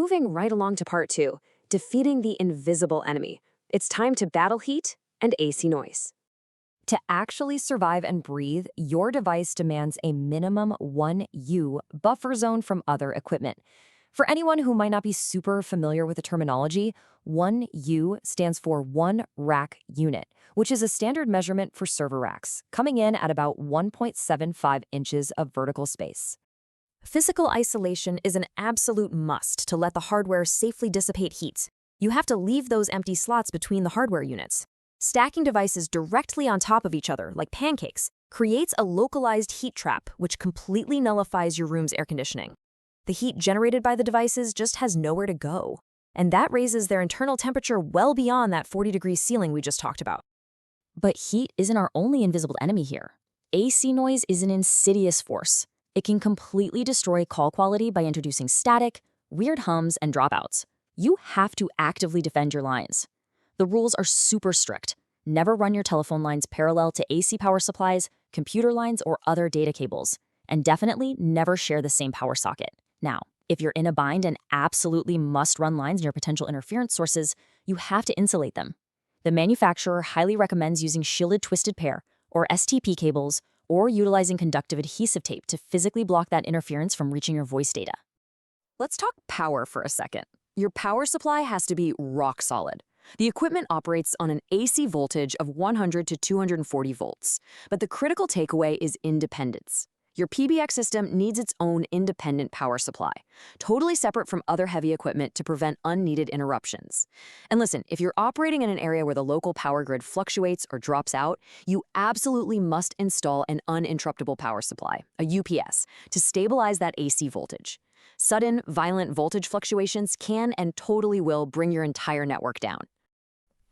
Moving right along to part 2, defeating the invisible enemy. It's time to battle heat and AC noise. To actually survive and breathe, your device demands a minimum 1U buffer zone from other equipment. For anyone who might not be super familiar with the terminology, 1U stands for 1 rack unit, which is a standard measurement for server racks, coming in at about 1.75 inches of vertical space. Physical isolation is an absolute must to let the hardware safely dissipate heat. You have to leave those empty slots between the hardware units. Stacking devices directly on top of each other, like pancakes, creates a localized heat trap which completely nullifies your room's air conditioning. The heat generated by the devices just has nowhere to go, and that raises their internal temperature well beyond that 40-degree ceiling we just talked about. But heat isn't our only invisible enemy here. AC noise is an insidious force. It can completely destroy call quality by introducing static, weird hums, and dropouts. You have to actively defend your lines. The rules are super strict. Never run your telephone lines parallel to AC power supplies, computer lines, or other data cables. And definitely never share the same power socket. Now, if you're in a bind and absolutely must run lines near potential interference sources, you have to insulate them. The manufacturer highly recommends using shielded twisted pair, or STP cables, or utilizing conductive adhesive tape to physically block that interference from reaching your voice data. Let's talk power for a second. Your power supply has to be rock solid. The equipment operates on an AC voltage of 100 to 240 volts, but the critical takeaway is independence. Your PBX system needs its own independent power supply, totally separate from other heavy equipment to prevent unneeded interruptions. And listen, if you're operating in an area where the local power grid fluctuates or drops out, you absolutely must install an uninterruptible power supply, a UPS, to stabilize that AC voltage. Sudden, violent voltage fluctuations can and totally will bring your entire network down.